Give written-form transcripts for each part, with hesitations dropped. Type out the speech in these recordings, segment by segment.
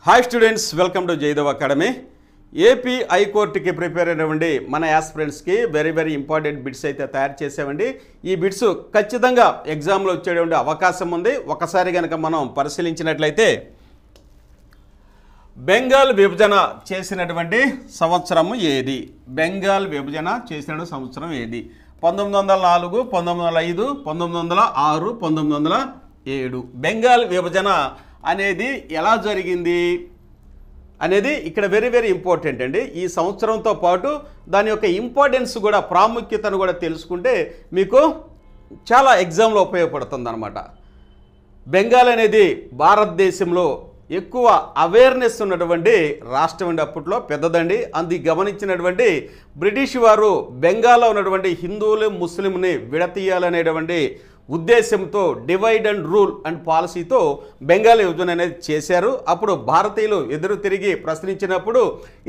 Hi students, welcome to Jayadev academy. AP హైకోర్టుకి prepare అయినవండి మన యాస్పిరెంట్స్కి వెరీ ఇంపార్టెంట్ బిట్స్ అయితే తయారు చేసామండి. ఈ బిట్స్ ఖచ్చితంగా ఎగ్జామ్లో వచ్చేటువంటి అవకాశం ఉంది. ఒకసారి కనుక మనం పరిశీలించినట్లయితే బెంగాల్ విభజన చేసినటువంటి సంవత్సరం ఏది? బెంగాల్ విభజన చేసిన సంవత్సరం ఏది? 1904, 1905, 1906, 1907. బెంగాల్ విభజన అనేది ఎలా జరిగింది అనేది ఇక్కడ వెరీ ఇంపార్టెంట్ అండి. ఈ సంవత్సరంతో పాటు దాని యొక్క ఇంపార్టెన్స్ కూడా, ప్రాముఖ్యతను కూడా తెలుసుకుంటే మీకు చాలా ఎగ్జామ్లో ఉపయోగపడుతుంది అన్నమాట. బెంగాల్ అనేది భారతదేశంలో ఎక్కువ అవేర్నెస్ ఉన్నటువంటి రాష్ట్రం అండి. అప్పట్లో పెద్దదండి. అది గమనించినటువంటి బ్రిటిష్ వారు బెంగాల్లో ఉన్నటువంటి హిందువులు ముస్లింని విడతీయాలనేటువంటి ఉద్దేశంతో డివైడ్ అండ్ రూల్ అండ్ పాలసీతో బెంగాల్ విభజన అనేది చేశారు. అప్పుడు భారతీయులు ఎదురు తిరిగి ప్రశ్నించినప్పుడు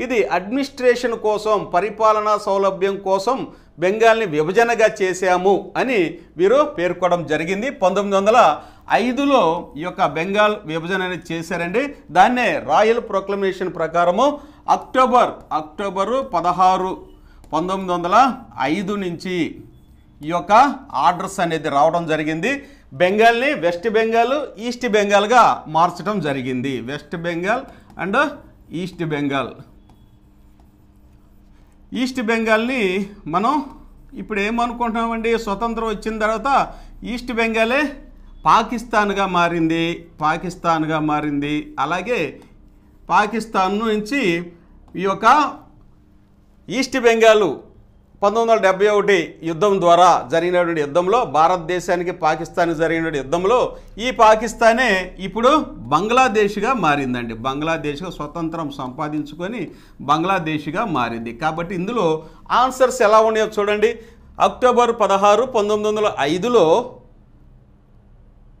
ఇది అడ్మినిస్ట్రేషన్ కోసం, పరిపాలనా సౌలభ్యం కోసం బెంగాల్ని విభజనగా చేశాము అని వీరు పేర్కొనడం జరిగింది. 1905లో ఈ యొక్క బెంగాల్ విభజన అనేది చేశారండి. దాన్నే రాయల్ ప్రొక్లమేషన్ ప్రకారము అక్టోబర్ 16, 1905 నుంచి ఈ యొక్క ఆర్డర్స్ అనేది రావడం జరిగింది. బెంగాల్ని వెస్ట్ బెంగాల్, ఈస్ట్ బెంగాల్గా మార్చడం జరిగింది. West Bengal and east Bengal. East బెంగాల్ని మనం ఇప్పుడు ఏమనుకుంటున్నామండి, స్వతంత్రం వచ్చిన తర్వాత ఈస్ట్ బెంగాలే పాకిస్తాన్గా మారింది. అలాగే పాకిస్తాన్ నుంచి ఈ యొక్క ఈస్ట్ బెంగాల్ 1971 యుద్ధం ద్వారా జరిగినటువంటి యుద్ధంలో, భారతదేశానికి పాకిస్తాన్కి జరిగినటువంటి యుద్ధంలో ఈ పాకిస్తానే ఇప్పుడు బంగ్లాదేశ్గా మారిందండి. బంగ్లాదేశ్గా స్వతంత్రం సంపాదించుకొని బంగ్లాదేశ్గా మారింది. కాబట్టి ఇందులో ఆన్సర్స్ ఎలా ఉన్నాయో చూడండి. అక్టోబర్ 16, 1905లో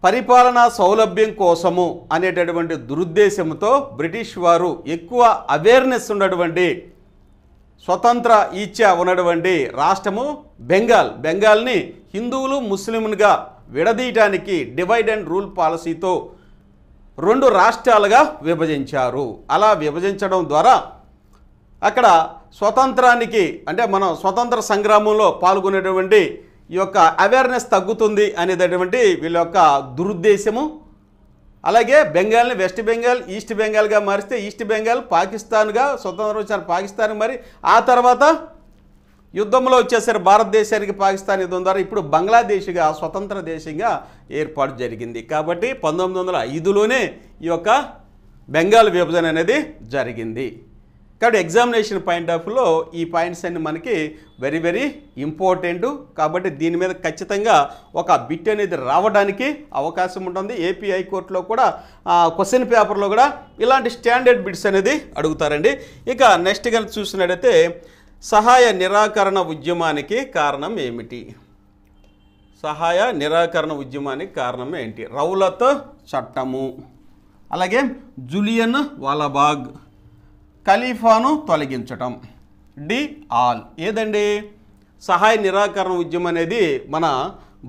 పరిపాలనా సౌలభ్యం కోసము అనేటటువంటి దురుద్దేశంతో బ్రిటిష్ వారు ఎక్కువ అవేర్నెస్ ఉన్నటువంటి, స్వతంత్ర ఇచ్చా ఉన్నటువంటి రాష్ట్రము బెంగాల్ని హిందువులు ముస్లింలుగా విడదీయటానికి డివైడ్ అండ్ రూల్ పాలసీతో 2 రాష్ట్రాలుగా విభజించారు. అలా విభజించడం ద్వారా అక్కడ స్వతంత్రానికి, అంటే మనం స్వతంత్ర సంగ్రామంలో పాల్గొనేటువంటి ఈ యొక్క అవేర్నెస్ తగ్గుతుంది అనేటటువంటి వీళ్ళ యొక్క దురుద్దేశము. అలాగే బెంగాల్ని వెస్ట్ బెంగాల్, ఈస్ట్ బెంగాల్గా మారిస్తే ఈస్ట్ బెంగాల్ పాకిస్తాన్గా, స్వతంత్రం వచ్చారు పాకిస్తాన్, మరి ఆ తర్వాత యుద్ధంలో వచ్చేసరి భారతదేశానికి పాకిస్తాన్ యుద్ధం ద్వారా ఇప్పుడు బంగ్లాదేశ్గా స్వతంత్ర దేశంగా ఏర్పాటు జరిగింది. కాబట్టి 1905లోనే ఈ యొక్క బెంగాల్ విభజన అనేది జరిగింది. కాబట్టి ఎగ్జామినేషన్ పాయింట్ ఆఫ్ వ్యూలో ఈ పాయింట్స్ అన్ని మనకి వెరీ ఇంపార్టెంట్. కాబట్టి దీని మీద ఖచ్చితంగా ఒక బిట్ అనేది రావడానికి అవకాశం ఉంటుంది. ఏపీ హైకోర్టులో కూడా క్వశ్చన్ పేపర్లో కూడా ఇలాంటి స్టాండర్డ్ బిట్స్ అనేది అడుగుతారండి. ఇక నెక్స్ట్ కనుక చూసినట్టయితే సహాయ నిరాకరణ ఉద్యమానికి కారణం ఏమిటి? సహాయ నిరాకరణ ఉద్యమానికి కారణం ఏంటి? రౌలత్ చట్టము, అలాగే జూలియన్ వాలాబాగ్, ఖలీఫాను తొలగించటం. D all. ఏదండి? సహాయ నిరాకరణ ఉద్యమం అనేది మన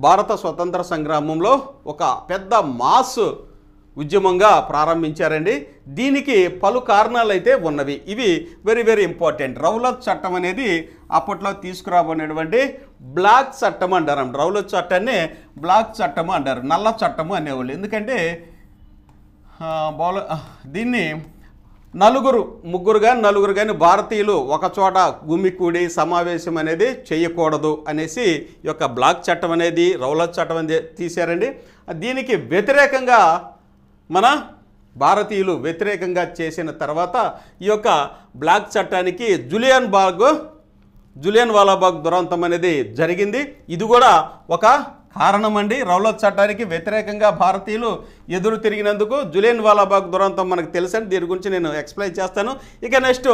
భారత స్వతంత్ర సంగ్రామంలో ఒక పెద్ద మాస్ ఉద్యమంగా ప్రారంభించారండి. దీనికి పలు కారణాలు అయితే ఉన్నవి. ఇవి వెరీ ఇంపార్టెంట్. రౌలత్ చట్టం అనేది అప్పట్లో తీసుకురాబడినటువంటి బ్లాక్ చట్టం అంటారు. రౌలత్ చట్టాన్ని బ్లాక్ చట్టము అంటారు, నల్ల చట్టము అనేవాళ్ళు. ఎందుకంటే దీన్ని ముగ్గురు కానీ భారతీయులు ఒక చోట గుమికూడి సమావేశం అనేది చేయకూడదు అనేసి ఈ యొక్క బ్లాక్ చట్టం అనేది, రౌలత్ చట్టం అనేది తీశారండి. దీనికి వ్యతిరేకంగా మన భారతీయులు వ్యతిరేకంగా చేసిన తర్వాత ఈ యొక్క బ్లాక్ చట్టానికి జూలియన్ వాలాబాగ్ దురంతం అనేది జరిగింది. ఇది కూడా ఒక కారణం అండి. రౌలత్ చట్టానికి వ్యతిరేకంగా భారతీయులు ఎదురు తిరిగినందుకు జూలియన్ వాలాబాగ్ దురంతం మనకు తెలుసండి. దీని గురించి నేను ఎక్స్ప్లెయిన్ చేస్తాను. ఇక నెక్స్ట్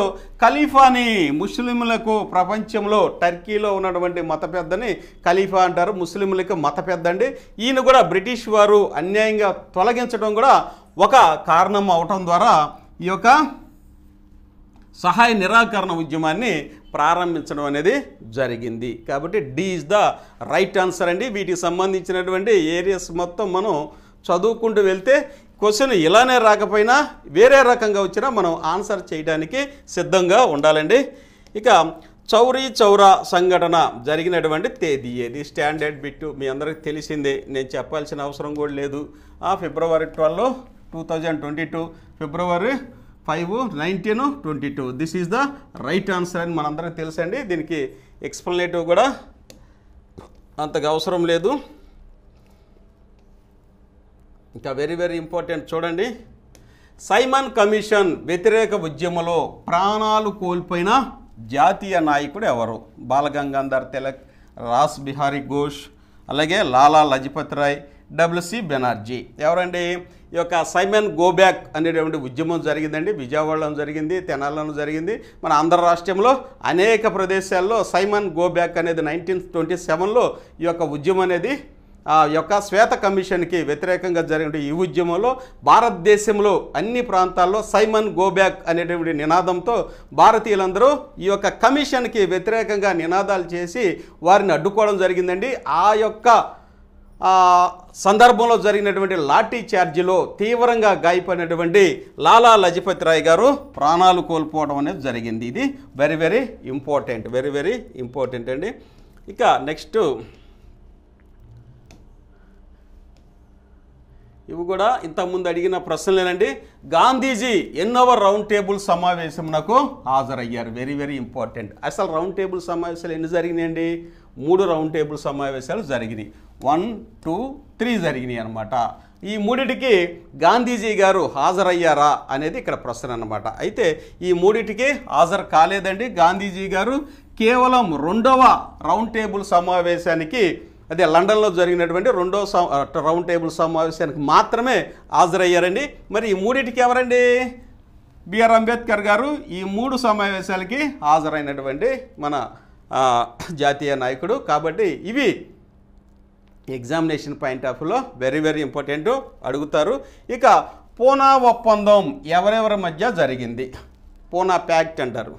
ఖలీఫాని, ముస్లింలకు ప్రపంచంలో టర్కీలో ఉన్నటువంటి మత పెద్దని ఖలీఫా అంటారు. ముస్లింలకు మత పెద్ద అండి. ఈయన కూడా బ్రిటిష్ వారు అన్యాయంగా తొలగించడం కూడా ఒక కారణం అవటం ద్వారా ఈ యొక్క సహాయ నిరాకరణ ఉద్యమాన్ని ప్రారంభించడం అనేది జరిగింది. కాబట్టి D is the right answer అండి. వీటికి సంబంధించినటువంటి ఏరియాస్ మొత్తం మనం చదువుకుంటూ వెళ్తే క్వశ్చన్ ఇలానే రాకపోయినా వేరే రకంగా వచ్చినా మనం ఆన్సర్ చేయడానికి సిద్ధంగా ఉండాలండి. ఇక చౌరీ చౌరా సంఘటన జరిగినటువంటి తేదీ ఏది? స్టాండర్డ్ బిట్ మీ అందరికి తెలిసిందే, నేను చెప్పాల్సిన అవసరం కూడా లేదు. ఫిబ్రవరి 12, 2022, ఫిబ్రవరి 5, 1922. This is the right answer అని మనందరికీ తెలుసండి. దీనికి ఎక్స్ప్లెనేటివ్ కూడా అంతగా అవసరం లేదు. ఇంకా వెరీ వెరీ ఇంపార్టెంట్ చూడండి. సైమన్ కమిషన్ వ్యతిరేక ఉద్యమంలో ప్రాణాలు కోల్పోయిన జాతీయ నాయకుడు ఎవరు? బాలగంగాధర్ తిలక్, రాస్ బిహారీ ఘోష్, అలాగే లాలా లజపత్ రాయ్, డబ్ల్యూసి బెనర్జీ. ఎవరండి? ఈ యొక్క సైమన్ గో బ్యాక్ అనేటువంటి ఉద్యమం జరిగిందండి. విజయవాడలో జరిగింది, తెనాలిలో జరిగింది. మన ఆంధ్ర రాష్ట్రంలో అనేక ప్రదేశాల్లో సైమన్ గో బ్యాక్ అనేది 1927లో ఈ యొక్క ఉద్యమం అనేది యొక్క శ్వేత కమిషన్కి వ్యతిరేకంగా జరిగిన ఈ ఉద్యమంలో భారతదేశంలో అన్ని ప్రాంతాల్లో సైమన్ గో బ్యాక్ అనేటువంటి నినాదంతో భారతీయులందరూ ఈ యొక్క కమిషన్కి వ్యతిరేకంగా నినాదాలు చేసి వారిని అడ్డుకోవడం జరిగిందండి. ఆ యొక్క సందర్భంలో జరిగినటువంటి లాఠీ చార్జీలో తీవ్రంగా గాయపడినటువంటి లాలా లజపత్ రాయ్ గారు ప్రాణాలు కోల్పోవడం అనేది జరిగింది. ఇది very very important, very very important అండి. ఇక నెక్స్ట్ ఇవి కూడా ఇంతకుముందు అడిగిన ప్రశ్నలేనండి. గాంధీజీ ఎన్నవ రౌండ్ టేబుల్ సమావేశంకు హాజరయ్యారు? Very very important. అసలు రౌండ్ టేబుల్ సమావేశాలు ఎన్ని జరిగినాయండి? 3 రౌండ్ టేబుల్ సమావేశాలు జరిగినాయి. 1, 2, 3 జరిగినాయి అనమాట. ఈ మూడిటికి గాంధీజీ గారు హాజరయ్యారా అనేది ఇక్కడ ప్రశ్న అనమాట. అయితే ఈ మూడిటికి హాజరు కాలేదండి. గాంధీజీ గారు కేవలం 2వ రౌండ్ టేబుల్ సమావేశానికి, అదే లండన్లో జరిగినటువంటి 2వ రౌండ్ టేబుల్ సమావేశానికి మాత్రమే హాజరయ్యారండి. మరి ఈ మూడింటికి ఎవరండి? బిఆర్ అంబేద్కర్ గారు ఈ 3 సమావేశాలకి హాజరైనటువంటి మన జాతీయ నాయకుడు. కాబట్టి ఇవి ఎగ్జామినేషన్ పాయింట్ ఆఫ్ వ్యూలో వెరీ వెరీ ఇంపార్టెంట్ అడుగుతారు. ఇక పూనా ఒప్పందం ఎవరెవరి మధ్య జరిగింది? పూనా ప్యాక్ట్ అంటారు.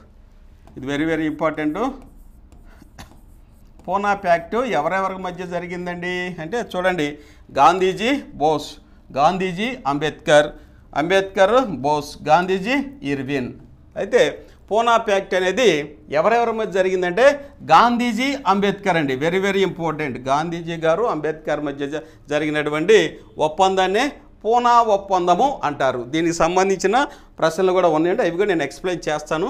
ఇది very very important. Poona pact ఎవరెవరి మధ్య జరిగిందండి అంటే చూడండి, గాంధీజీ బోస్, గాంధీజీ అంబేద్కర్, అంబేద్కర్ బోస్, గాంధీజీ ఇర్విన్. అయితే పూనా ప్యాక్ట్ అనేది ఎవరెవరి మధ్య జరిగిందంటే గాంధీజీ అంబేద్కర్ అండి. Very very important. గాంధీజీ గారు అంబేద్కర్ మధ్య జరిగినటువంటి ఒప్పందాన్ని పూనా ఒప్పందము అంటారు. దీనికి సంబంధించిన ప్రశ్నలు కూడా ఉన్నాయండి, అవి కూడా నేను ఎక్స్ప్లెయిన్ చేస్తాను.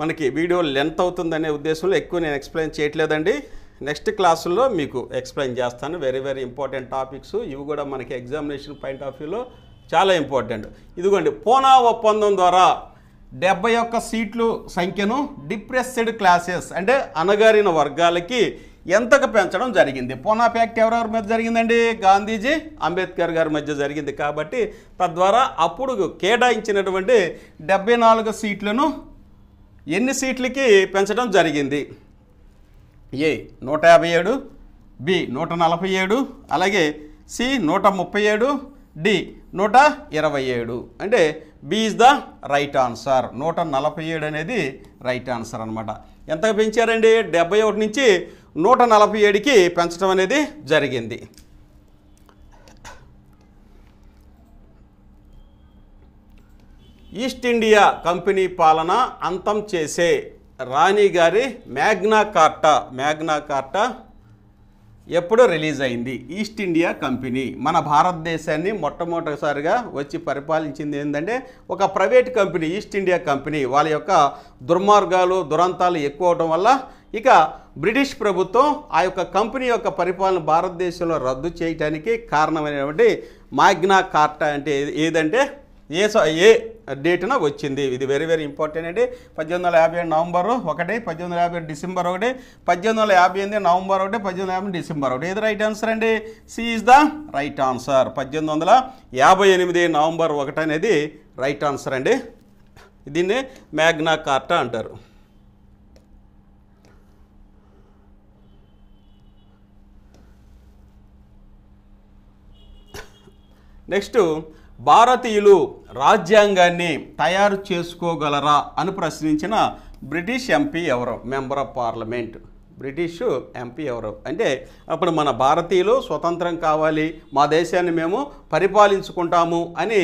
మనకి వీడియో లెంత్ అవుతుందనే ఉద్దేశంలో ఎక్కువ నేను ఎక్స్ప్లెయిన్ చేయట్లేదండి. నెక్స్ట్ క్లాసుల్లో మీకు ఎక్స్ప్లెయిన్ చేస్తాను. వెరీ వెరీ ఇంపార్టెంట్ టాపిక్స్ ఇవి కూడా మనకి ఎగ్జామినేషన్ పాయింట్ ఆఫ్ వ్యూలో చాలా ఇంపార్టెంట్. ఇదిగోండి, పూనా ఒప్పందం ద్వారా 71 సీట్లు సంఖ్యను డిప్రెస్డ్ క్లాసెస్ అంటే అణగారిన వర్గాలకి ఎంతకు పెంచడం జరిగింది? పూనా ప్యాక్ట్ ఎవరెవరి మధ్య జరిగిందండి? గాంధీజీ అంబేద్కర్ గారి మధ్య జరిగింది. కాబట్టి తద్వారా అప్పుడు కేటాయించినటువంటి 74 సీట్లను ఎన్ని సీట్లకి పెంచడం జరిగింది? ఏ 157, బి 147, అలాగే సి 137, డి 127. అంటే B is the right answer. 147 అనేది రైట్ ఆన్సర్ అనమాట. ఎంతకు పెంచారండి? 71 నుంచి 147కి పెంచడం అనేది జరిగింది. ఈస్ట్ ఇండియా కంపెనీ పాలన అంతం చేసే రాణి గారి మ్యాగ్నా కార్టా ఎప్పుడు రిలీజ్ అయింది? ఈస్ట్ ఇండియా కంపెనీ మన భారతదేశాన్ని మొట్టమొదటిసారిగా వచ్చి పరిపాలించింది ఏంటంటే ఒక private company, east India company. వాళ్ళ యొక్క దుర్మార్గాలు దురంతాలు ఎక్కువ అవడం వల్ల ఇక బ్రిటిష్ ప్రభుత్వం ఆ యొక్క కంపెనీ యొక్క పరిపాలన భారతదేశంలో రద్దు చేయడానికి కారణమైనటువంటి మ్యాగ్నా కార్టా అంటే ఏదంటే ఏ డేట్న వచ్చింది? ఇది వెరీ వెరీ ఇంపార్టెంట్ అండి. 1857 నవంబర్ 1, 1850 డిసెంబర్ 1, 1858 నవంబర్ 1, 1850 డిసెంబర్ 1. ఏది రైట్ ఆన్సర్ అండి? C is the right answer. 1858 November 1 అనేది రైట్ ఆన్సర్ అండి. దీన్ని మ్యాగ్నా కార్టా అంటారు. నెక్స్ట్, భారతీయులు రాజ్యాంగాన్ని తయారు చేసుకోగలరా అని ప్రశ్నించిన బ్రిటిష్ ఎంపీ ఎవరు? Member of parliament. British MP ఎవరు అంటే అప్పుడు మన భారతీయులు స్వతంత్రం కావాలి, మా దేశాన్ని మేము పరిపాలించుకుంటాము అని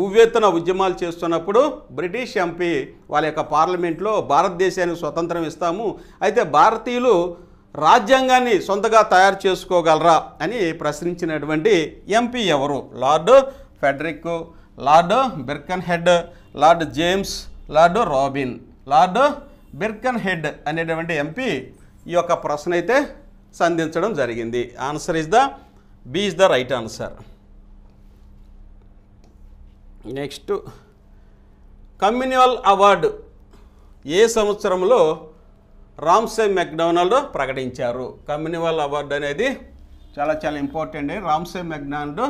ఉవ్వెత్తున ఉద్యమాలు చేస్తున్నప్పుడు బ్రిటిష్ ఎంపీ వాళ్ళ యొక్క పార్లమెంట్లో భారతదేశానికి స్వతంత్రం ఇస్తాము, అయితే భారతీయులు రాజ్యాంగాన్ని సొంతగా తయారు చేసుకోగలరా అని ప్రశ్నించినటువంటి ఎంపీ ఎవరు? Lord Frederick, Lord Birkenhead, Lord James, Lord Robin. Lord Birkenhead అనేటువంటి ఎంపీ ఈ యొక్క ప్రశ్న అయితే సంధించడం జరిగింది. Answer is the B is the right answer. Next, communal award ఏ సంవత్సరంలో రామ్సే మెక్డొనాల్డ్ ప్రకటించారు? కమ్యూనివల్ అవార్డు అనేది చాలా చాలా ఇంపార్టెంట్. రామ్సే మెక్డొనాల్డ్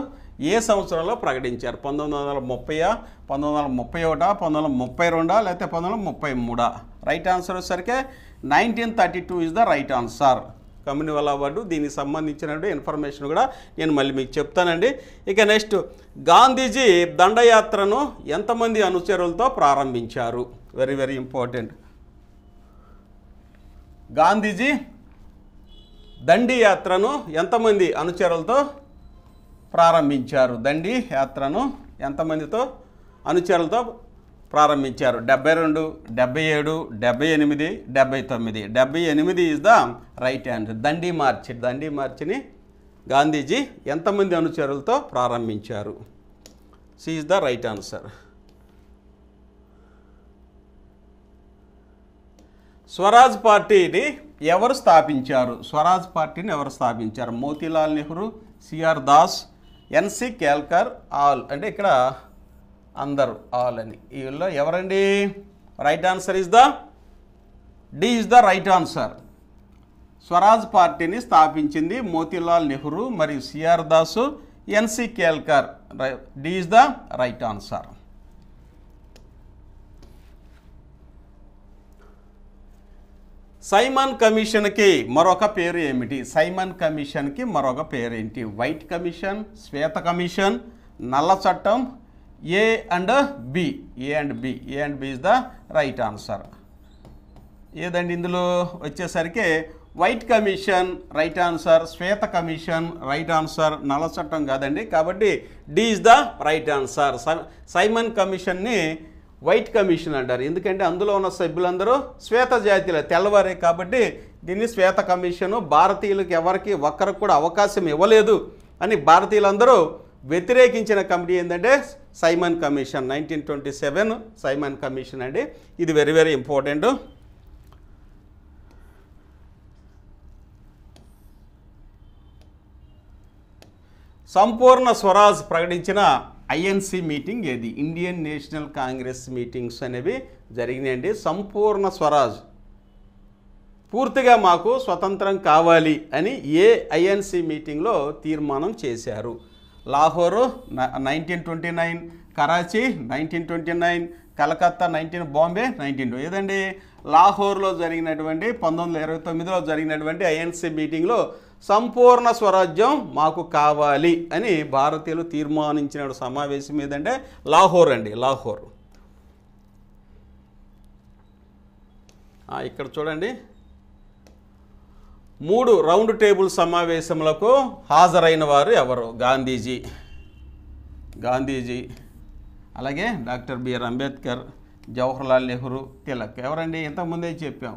ఏ సంవత్సరంలో ప్రకటించారు? 1930, 1931, 1932 లేకపోతే 1933? రైట్ ఆన్సర్ వచ్చేసరికి 1932 is the right answer. Communal award దీనికి సంబంధించినటువంటి ఇన్ఫర్మేషన్ కూడా నేను మళ్ళీ మీకు చెప్తానండి. ఇక నెక్స్ట్, గాంధీజీ దండయాత్రను ఎంతమంది అనుచరులతో ప్రారంభించారు? Very very important. Gandhiji Dandi యాత్రను ఎంతమంది అనుచరులతో ప్రారంభించారు? దండి యాత్రను ఎంతమందితో అనుచరులతో ప్రారంభించారు? 72, 77, 78, 79. 78 is the right answer. Dandi మార్చిని గాంధీజీ ఎంతమంది అనుచరులతో ప్రారంభించారు? C is the right answer. Swaraj పార్టీని ఎవరు స్థాపించారు? స్వరాజ్ పార్టీని ఎవరు స్థాపించారు? Motilal Nehru, CR Das, NC Kelkar, all. అంటే ఇక్కడ అందరు ఆల్ అని. వీళ్ళు ఎవరండి? Right answer is the D is the right answer. Swaraj పార్టీని స్థాపించింది మోతీలాల్ నెహ్రూ మరియు CR Das, NC Kelkar. D is the right answer. Simon కమిషన్కి మరొక పేరు ఏమిటి? సైమన్ కమిషన్కి మరొక పేరు ఏంటి? వైట్ కమిషన్, శ్వేత కమిషన్, నల్ల చట్టం, A and B. A and B is the right answer. ఏదండి ఇందులో వచ్చేసరికి వైట్ కమిషన్ రైట్ ఆన్సర్, శ్వేత కమిషన్ రైట్ ఆన్సర్, నల్ల చట్టం కాదండి. కాబట్టి D is the right answer. Simon కమిషన్ని వైట్ కమిషన్ అంటారు, ఎందుకంటే అందులో ఉన్న సభ్యులందరూ శ్వేత జాతిలే, తెల్లవారే. కాబట్టి దీన్ని శ్వేత కమిషను. భారతీయులకు ఎవరికి ఒక్కరికి కూడా అవకాశం ఇవ్వలేదు అని భారతీయులందరూ వ్యతిరేకించిన కమిటీ ఏంటంటే సైమన్ కమిషన్. 1927 సైమన్ కమిషన్ అండి. ఇది వెరీ వెరీ ఇంపార్టెంట్. సంపూర్ణ స్వరాజ్ ప్రకటించిన ఐఎన్సి మీటింగ్ ఏది? ఇండియన్ నేషనల్ కాంగ్రెస్ మీటింగ్స్ అనేవి జరిగినాయండి. సంపూర్ణ స్వరాజ్, పూర్తిగా మాకు స్వతంత్రం కావాలి అని ఏ ఐఎన్సి మీటింగ్లో తీర్మానం చేశారు? లాహోరు 1929, కరాచీ 1929, కలకత్తా 19, బాంబే 19. ఏదండి? లాహోర్లో జరిగినటువంటి 1929లో జరిగినటువంటి ఐఎన్సి మీటింగ్లో సంపూర్ణ స్వరాజ్యం మాకు కావాలి అని భారతీయులు తీర్మానించిన సమావేశం ఏదంటే లాహోర్ అండి. లాహోర్. ఇక్కడ చూడండి, 3 రౌండ్ టేబుల్ సమావేశములకు హాజరైన వారు ఎవరు? గాంధీజీ, అలాగే డాక్టర్ బిఆర్ అంబేద్కర్, జవహర్లాల్ నెహ్రూ, తిలక్. ఎవరండి? ఇంతకుముందే చెప్పాం.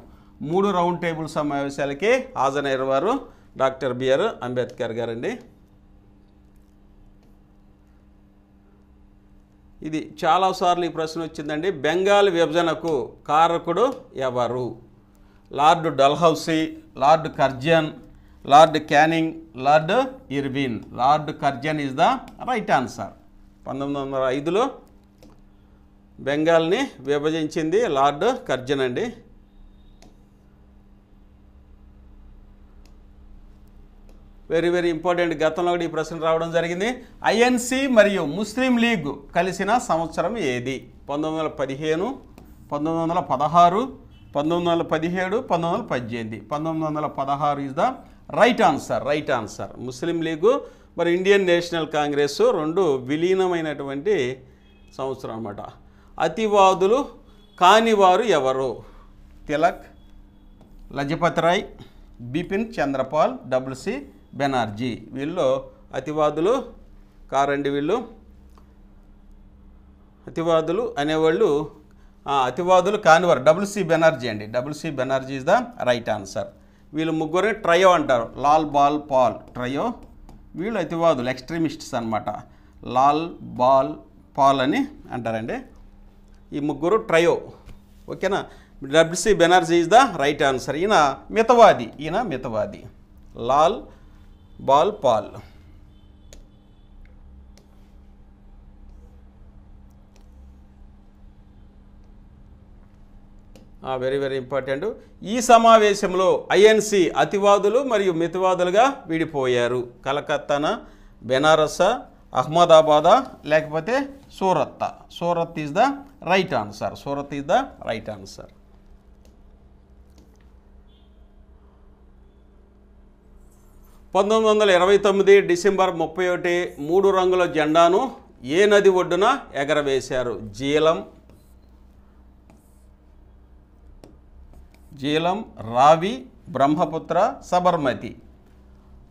3 రౌండ్ టేబుల్ సమావేశాలకి హాజరైన వారు డాక్టర్ బిఆర్ అంబేద్కర్ గారండి. ఇది చాలాసార్లు ఈ ప్రశ్న వచ్చిందండి. బెంగాల్ విభజనకు కారకుడు ఎవరు? Lord Dalhousie, Lord Curzon, Lord Canning, Lord Irwin. Lord Curzon is the right answer. 1905లో బెంగాల్ని విభజించింది లార్డ్ కర్జన్ అండి. Very very important. గతంలో కూడా ఈ ప్రశ్న రావడం జరిగింది. ఐఎన్సి మరియు ముస్లిం లీగ్ కలిసిన సంవత్సరం ఏది? 1915, 1916, 1917, 1918. 1916 ఈజ్ ద రైట్ ఆన్సర్. ముస్లిం లీగు మరి ఇండియన్ నేషనల్ కాంగ్రెస్ రెండు విలీనమైనటువంటి సంవత్సరం అన్నమాట. అతివాదులు కానివారు ఎవరు? తిలక్, లజపతి రాయ్, బిపిన్ చంద్రపాల్, WC బెనర్జీ. వీళ్ళు అతివాదులు కారండి. వీళ్ళు అతివాదులు అనేవాళ్ళు అతివాదులు కానివారు WC బెనర్జీ అండి. WC Banerjee is the right answer. వీళ్ళు ముగ్గురిని ట్రయో అంటారు. లాల్, బాల్, పాల్, ట్రయో. వీళ్ళు అతివాదులు, ఎక్స్ట్రీమిస్ట్స్ అనమాట. లాల్, బాల్, పాల్ అని అంటారండి. ఈ ముగ్గురు ట్రయో. ఓకేనా. WC Banerjee is the right answer. ఈయన మితవాది. Lal, Bal, Pal. Very very important. ఈ సమావేశంలో INC అతివాదులు మరియు మితవాదులుగా విడిపోయారు. కలకత్తానా, బెనారసా, అహ్మదాబాదా లేకపోతే సూరత్తా? Surat is the right answer. 1929 December 31 3 రంగుల జెండాను ఏ నది ఒడ్డున ఎగరవేశారు? జీలం, రావి, బ్రహ్మపుత్ర, సబర్మతి.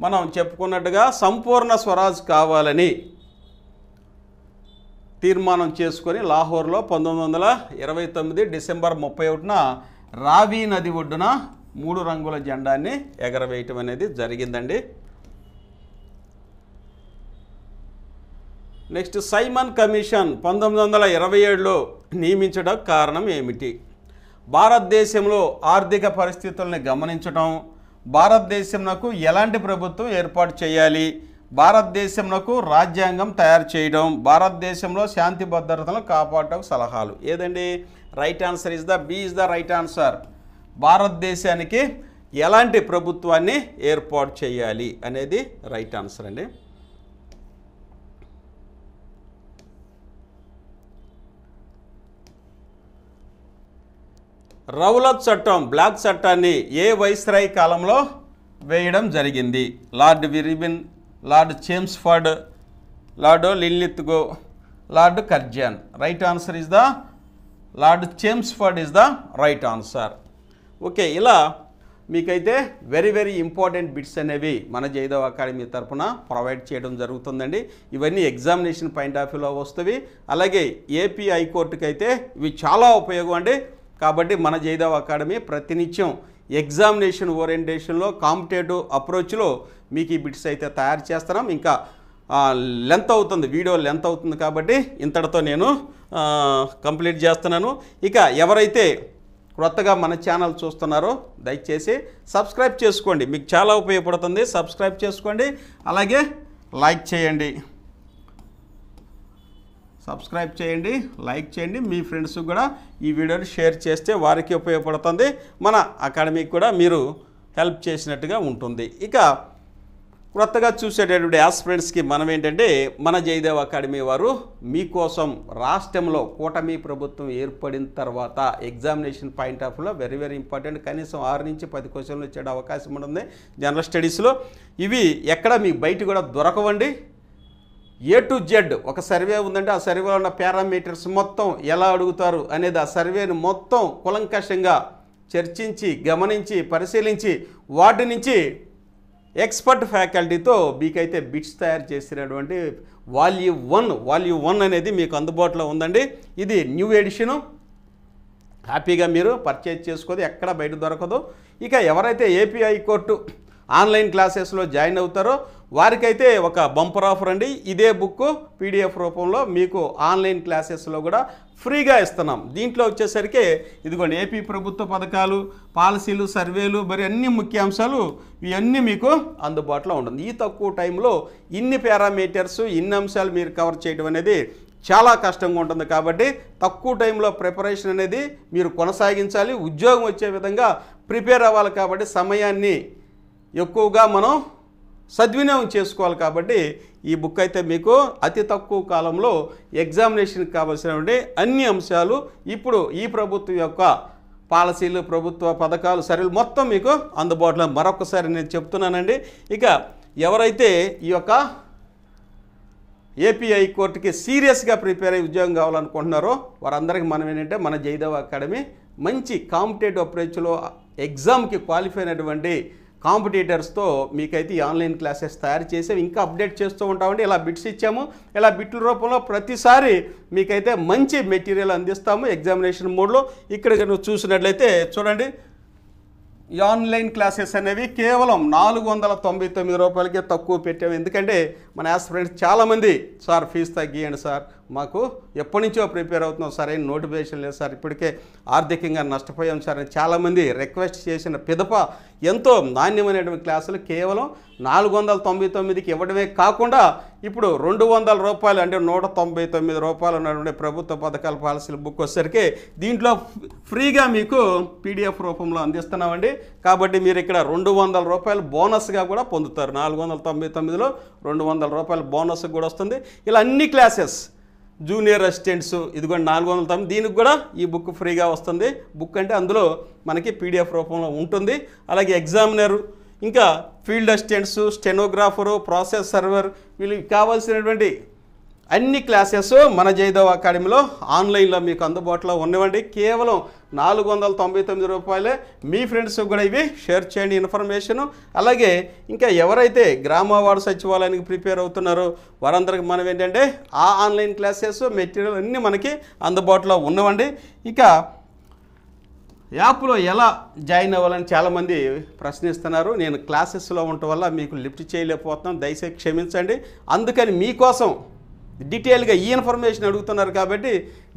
మనం చెప్పుకున్నట్టుగా సంపూర్ణ స్వరాజ్ కావాలని తీర్మానం చేసుకొని లాహోర్లో 1929 డిసెంబర్ 31న రావి నది ఒడ్డున 3 రంగుల జెండాన్ని ఎగరవేయటం అనేది జరిగిందండి. నెక్స్ట్, సైమన్ కమిషన్ 1927లో నియమించడం కారణం ఏమిటి? భారతదేశంలో ఆర్థిక పరిస్థితుల్ని గమనించడం, భారతదేశంకు ఎలాంటి ప్రభుత్వం ఏర్పాటు చేయాలి, భారతదేశంకు రాజ్యాంగం తయారు చేయడం, భారతదేశంలో శాంతి భద్రతలను కాపాడటం సలహాలు. ఏదండి right answer? B is the right answer. భారతదేశానికి ఎలాంటి ప్రభుత్వాన్ని ఏర్పాటు చేయాలి అనేది రైట్ ఆన్సర్ అండి. రౌలత్ చట్టం, బ్లాక్ చట్టాన్ని ఏ వైస్రాయ్ కాలంలో వేయడం జరిగింది? లార్డ్ విరిబిన్, Lord Chelmsford, Lord Linlithgow, Lord Curzon. Right answer is the Lord Chelmsford is the right answer. Okay, ఇలా మీకైతే వెరీ వెరీ ఇంపార్టెంట్ బిట్స్ అనేవి మన జయదేవ్ అకాడమీ తరఫున ప్రొవైడ్ చేయడం జరుగుతుందండి. ఇవన్నీ ఎగ్జామినేషన్ పాయింట్ ఆఫ్ వ్యూలో వస్తుంది. అలాగే ఏపీ హైకోర్టుకి అయితే ఇవి చాలా ఉపయోగం అండి. కాబట్టి మన జయదేవ్ అకాడమీ ప్రతినిత్యం ఎగ్జామినేషన్ ఓరియంటేషన్లో, కాంపిటేటివ్ అప్రోచ్లో మీకు ఈ బిట్స్ అయితే తయారు చేస్తున్నాం. ఇంకా లెంత్ అవుతుంది, వీడియో లెంత్ అవుతుంది కాబట్టి ఇంతటితో నేను కంప్లీట్ చేస్తున్నాను. ఇక ఎవరైతే కొత్తగా మన ఛానల్ చూస్తున్నారో దయచేసి సబ్స్క్రైబ్ చేసుకోండి, మీకు చాలా ఉపయోగపడుతుంది. సబ్స్క్రైబ్ చేసుకోండి, అలాగే లైక్ చేయండి. సబ్స్క్రైబ్ చేయండి, లైక్ చేయండి. మీ ఫ్రెండ్స్కి కూడా ఈ వీడియోని షేర్ చేస్తే వారికి ఉపయోగపడుతుంది, మన అకాడమీకి కూడా మీరు హెల్ప్ చేసినట్టుగా ఉంటుంది. ఇక కొత్తగా చూసేటటువంటి ఆస్పిరెంట్స్కి మనం ఏంటంటే, మన జయదేవ్ అకాడమీ వారు మీకోసం రాష్ట్రంలో కూటమి ప్రభుత్వం ఏర్పడిన తర్వాత ఎగ్జామినేషన్ పాయింట్ ఆఫ్ వ్యూలో వెరీ వెరీ ఇంపార్టెంట్, కనీసం 6 నుంచి 10 క్వశ్చన్లు వచ్చే అవకాశం ఉంటుంది జనరల్ స్టడీస్లో. ఇవి ఎక్కడ మీకు బయట కూడా దొరకవండి. A to Z ఒక సర్వే ఉందంటే ఆ సర్వేలో ఉన్న పారామీటర్స్ మొత్తం ఎలా అడుగుతారు అనేది ఆ సర్వేను మొత్తం కులంకషంగా చర్చించి, గమనించి, పరిశీలించి వాటి నుంచి ఎక్స్పర్ట్ ఫ్యాకల్టీతో మీకైతే బిట్స్ తయారు చేసినటువంటి వాల్యూమ్ 1 అనేది మీకు అందుబాటులో ఉందండి. ఇది న్యూ ఎడిషను. హ్యాపీగా మీరు పర్చేజ్ చేసుకోదు, ఎక్కడ బయట దొరకదు. ఇక ఎవరైతే ఏపీ హైకోర్టు ఆన్లైన్ క్లాసెస్లో జాయిన్ అవుతారో వారికైతే ఒక బంపర్ ఆఫర్ అండి. ఇదే బుక్ PDF రూపంలో మీకు ఆన్లైన్ క్లాసెస్లో కూడా ఫ్రీగా ఇస్తున్నాం. దీంట్లో వచ్చేసరికి ఇదిగోండి ఏపీ ప్రభుత్వ పథకాలు, పాలసీలు, సర్వేలు, మరి అన్ని ముఖ్యాంశాలు ఇవన్నీ మీకు అందుబాటులో ఉంటుంది. ఈ తక్కువ టైంలో ఇన్ని పారామీటర్స్, ఇన్ని అంశాలు మీరు కవర్ చేయడం అనేది చాలా కష్టంగా ఉంటుంది. కాబట్టి తక్కువ టైంలో ప్రిపరేషన్ అనేది మీరు కొనసాగించాలి, ఉద్యోగం వచ్చే విధంగా ప్రిపేర్ అవ్వాలి. కాబట్టి సమయాన్ని ఎక్కువగా మనం సద్వినియోగం చేసుకోవాలి. కాబట్టి ఈ బుక్ అయితే మీకు అతి తక్కువ కాలంలో ఎగ్జామినేషన్కి కావాల్సినటువంటి అన్ని అంశాలు ఇప్పుడు ఈ ప్రభుత్వం యొక్క పాలసీలు, ప్రభుత్వ పథకాలు, సర్వేలు మొత్తం మీకు అందుబాటులో మరొకసారి నేను చెప్తున్నానండి. ఇక ఎవరైతే ఈ యొక్క ఏపీ హైకోర్టుకి సీరియస్గా ప్రిపేర్ అయ్యి ఉద్యోగం కావాలనుకుంటున్నారో వారందరికీ మనం ఏంటంటే మన జయదేవ్ అకాడమీ మంచి కాంపిటేటివ్ అప్రోచ్లో ఎగ్జామ్కి క్వాలిఫై అయినటువంటి కాంపిటీటర్స్తో మీకైతే ఈ ఆన్లైన్ క్లాసెస్ తయారు చేసి ఇంకా అప్డేట్ చేస్తూ ఉంటామండి. ఇలా బిట్స్ ఇచ్చాము, ఇలా బిట్ల రూపంలో ప్రతిసారి మీకైతే మంచి మెటీరియల్ అందిస్తాము ఎగ్జామినేషన్ మోడ్లో. ఇక్కడ నువ్వు చూసినట్లయితే చూడండి, ఈ ఆన్లైన్ క్లాసెస్ అనేవి కేవలం 499 రూపాయలకే తక్కువ పెట్టాము. ఎందుకంటే మన ఆస్పిరెంట్స్ చాలామంది సార్ ఫీజు తగ్గియండి సార్, మాకు ఎప్పటి నుంచో ప్రిపేర్ అవుతున్నాం, సరైన నోటిఫికేషన్ లేదు సార్, ఇప్పటికే ఆర్థికంగా నష్టపోయాం సార్ అని చాలామంది రిక్వెస్ట్ చేసిన పిదప ఎంతో నాణ్యమైనటువంటి క్లాసులు కేవలం 499కి ఇవ్వడమే కాకుండా ఇప్పుడు 200 రూపాయలు అంటే 199 రూపాయలు ఉన్నటువంటి ప్రభుత్వ పథకాల పాలసీల బుక్ వచ్చేసరికి దీంట్లో ఫ్రీగా మీకు పీడిఎఫ్ రూపంలో అందిస్తున్నామండి. కాబట్టి మీరు ఇక్కడ 200 రూపాయలు బోనస్గా కూడా పొందుతారు. 499లో 200 రూపాయలు బోనస్ కూడా వస్తుంది. ఇలా అన్ని క్లాసెస్ జూనియర్ అసిస్టెంట్స్ ఇదిగోండి 490, దీనికి కూడా ఈ బుక్ ఫ్రీగా వస్తుంది. బుక్ అంటే అందులో మనకి పీడిఎఫ్ రూపంలో ఉంటుంది. అలాగే ఎగ్జామినరు, ఇంకా field assistants, stenographer, process server, వీళ్ళకి కావాల్సినటువంటి అన్ని క్లాసెస్ మన జయదేవ్ అకాడమీలో ఆన్లైన్లో మీకు అందుబాటులో ఉన్నవండి. కేవలం 499 రూపాయలే. మీ ఫ్రెండ్స్ కూడా ఇవి షేర్ చేయండి ఇన్ఫర్మేషను. అలాగే ఇంకా ఎవరైతే గ్రామ వార్డు సచివాలయానికి ప్రిపేర్ అవుతున్నారో వారందరికి మనం ఏంటంటే ఆ ఆన్లైన్ క్లాసెస్ మెటీరియల్ అన్నీ మనకి అందుబాటులో ఉన్నవండి. ఇక యాప్లో ఎలా జాయిన్ అవ్వాలని చాలామంది ప్రశ్నిస్తున్నారు. నేను క్లాసెస్లో ఉండటం వల్ల మీకు లిఫ్ట్ చేయలేకపోతున్నాను, దయచేసి క్షమించండి. అందుకని మీకోసం డీటెయిల్గా ఈ ఇన్ఫర్మేషన్ అడుగుతున్నారు కాబట్టి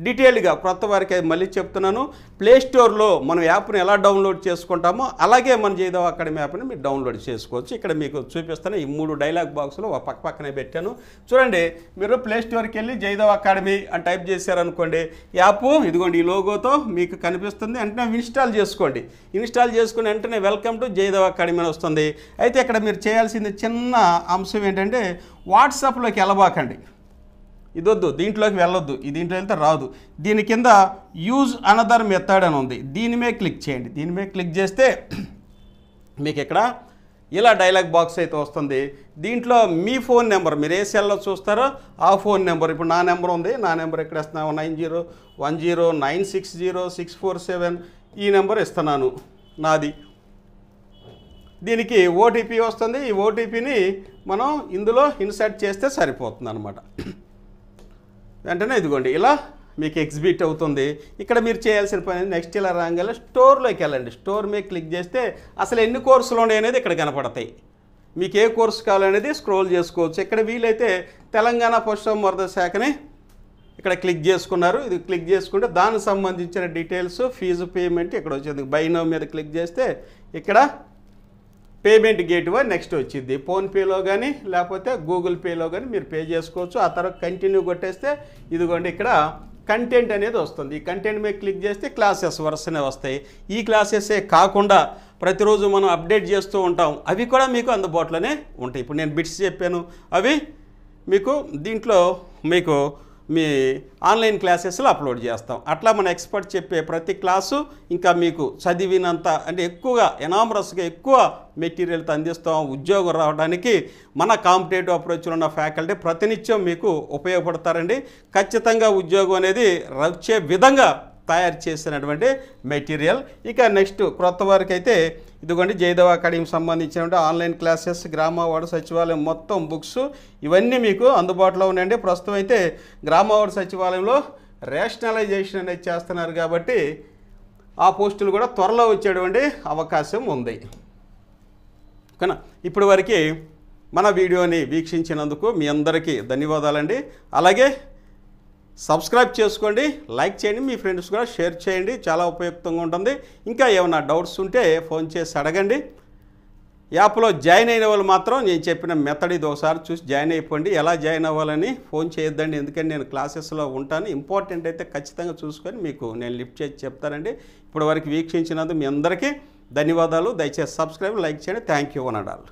డీటెయిల్గా కొత్త వారికి మళ్ళీ చెప్తున్నాను. ప్లేస్టోర్లో మనం యాప్ని ఎలా డౌన్లోడ్ చేసుకుంటామో అలాగే మన జయదేవ్ అకాడమీ యాప్ని మీరు డౌన్లోడ్ చేసుకోవచ్చు. ఇక్కడ మీకు చూపిస్తాను, ఈ 3 డైలాగ్ బాక్స్లో పక్క పక్కనే పెట్టాను చూడండి. మీరు ప్లేస్టోర్కి వెళ్ళి జయదేవ్ అకాడమీ అని టైప్ చేశారనుకోండి, యాప్ ఇదిగోండి ఈ లోగోతో మీకు కనిపిస్తుంది. వెంటనే ఇన్స్టాల్ చేసుకోండి. ఇన్స్టాల్ చేసుకుని వెంటనే వెల్కమ్ టు జయదేవ్ అకాడమీ అని వస్తుంది. అయితే ఇక్కడ మీరు చేయాల్సింది చిన్న అంశం ఏంటంటే వాట్సాప్లోకి వెళ్ళబాకండి, ఇదొద్దు, దీంట్లోకి వెళ్ళొద్దు, దీంట్లో వెళ్తే రాదు. దీని కింద యూజ్ అనదర్ మెథడ్ అని ఉంది, దీని మీద క్లిక్ చేయండి. దీని మీద క్లిక్ చేస్తే మీకు ఇక్కడ ఇలా డైలాగ్ బాక్స్ అయితే వస్తుంది. దీంట్లో మీ ఫోన్ నెంబర్ మీరు ఏ సెల్లో చూస్తారో ఆ ఫోన్ నెంబర్, ఇప్పుడు నా నెంబర్ ఉంది, నా నెంబర్ ఎక్కడ ఇస్తున్నాను 9010960647 ఈ నెంబర్ ఇస్తున్నాను నాది. దీనికి ఓటీపీ వస్తుంది. ఈ ఓటీపీని మనం ఇందులో ఇన్సర్ట్ చేస్తే సరిపోతుంది అన్నమాట. వెంటనే ఇదిగోండి ఇలా మీకు ఎగ్జిబిట్ అవుతుంది. ఇక్కడ మీరు చేయాల్సిన పని నెక్స్ట్ ఇలా రాగానే స్టోర్లోకి వెళ్ళండి. స్టోర్ మీద క్లిక్ చేస్తే అసలు ఎన్ని కోర్సులు ఉన్నాయి అనేది ఇక్కడ కనపడతాయి. మీకు ఏ కోర్సు కావాలనేది స్క్రోల్ చేసుకోవచ్చు. ఇక్కడ వీలైతే తెలంగాణ పశుసంవర్ధక శాఖని ఇక్కడ క్లిక్ చేసుకున్నారు. ఇది క్లిక్ చేసుకుంటే దానికి సంబంధించిన డీటెయిల్స్, ఫీజు పేమెంట్ ఇక్కడ వచ్చింది. బై నౌ మీద క్లిక్ చేస్తే ఇక్కడ పేమెంట్ గేట్వే నెక్స్ట్ వచ్చింది. ఫోన్పేలో కానీ లేకపోతే గూగుల్ పేలో కానీ మీరు పే చేసుకోవచ్చు. ఆ తర్వాత కంటిన్యూ కొట్టేస్తే ఇదిగోండి ఇక్కడ కంటెంట్ అనేది వస్తుంది. ఈ కంటెంట్ మీద క్లిక్ చేస్తే క్లాసెస్ వరుసనే వస్తాయి. ఈ క్లాసెసే కాకుండా ప్రతిరోజు మనం అప్డేట్ చేస్తూ ఉంటాం, అవి కూడా మీకు అందుబాటులోనే ఉంటాయి. ఇప్పుడు నేను బిట్స్ చెప్పాను, అవి మీకు దీంట్లో మీకు మీ ఆన్లైన్ క్లాసెస్లో అప్లోడ్ చేస్తాం. అట్లా మన ఎక్స్పర్ట్ చెప్పే ప్రతి క్లాసు ఇంకా మీకు చదివినంత అంటే ఎక్కువగా ఎనామరస్గా ఎక్కువ మెటీరియల్తో అందిస్తాం. ఉద్యోగం రావడానికి మన కాంపిటేటివ్ అప్రోచ్లో ఉన్న ఫ్యాకల్టీ ప్రతినిత్యం మీకు ఉపయోగపడతారండి. ఖచ్చితంగా ఉద్యోగం అనేది వచ్చే విధంగా తయారు చేసినటువంటి మెటీరియల్. ఇక నెక్స్ట్ క్రొత్త వారికి అయితే ఇదిగోండి జయదేవ్ అకాడమీకి సంబంధించినటువంటి ఆన్లైన్ క్లాసెస్, గ్రామ వార్డు సచివాలయం మొత్తం బుక్స్ ఇవన్నీ మీకు అందుబాటులో ఉన్నాయండి. ప్రస్తుతం అయితే గ్రామ వార్డు సచివాలయంలో రేషనలైజేషన్ అనేది చేస్తున్నారు కాబట్టి ఆ పోస్టులు కూడా త్వరలో వచ్చేటువంటి అవకాశం ఉంది. ఓకేనా, ఇప్పటి వరకు మన వీడియోని వీక్షించినందుకు మీ అందరికీ ధన్యవాదాలండి. అలాగే సబ్స్క్రైబ్ చేసుకోండి, లైక్ చేయండి, మీ ఫ్రెండ్స్ కూడా షేర్ చేయండి, చాలా ఉపయుక్తంగా ఉంటుంది. ఇంకా ఏమైనా డౌట్స్ ఉంటే ఫోన్ చేసి అడగండి. యాప్లో జాయిన్ అయిన వాళ్ళు మాత్రం నేను చెప్పిన మెథడ్ ఇది ఒకసారి చూసి జాయిన్ అయిపోండి. ఎలా జాయిన్ అవ్వాలని ఫోన్ చేయొద్దండి, ఎందుకంటే నేను క్లాసెస్లో ఉంటాను. ఇంపార్టెంట్ అయితే ఖచ్చితంగా చూసుకొని మీకు నేను లిఫ్ట్ చేసి చెప్తానండి. ఇప్పటి వరకు వీక్షించినందుకు మీ అందరికీ ధన్యవాదాలు. దయచేసి సబ్స్క్రైబ్, లైక్ చేయండి. Thank you one and all.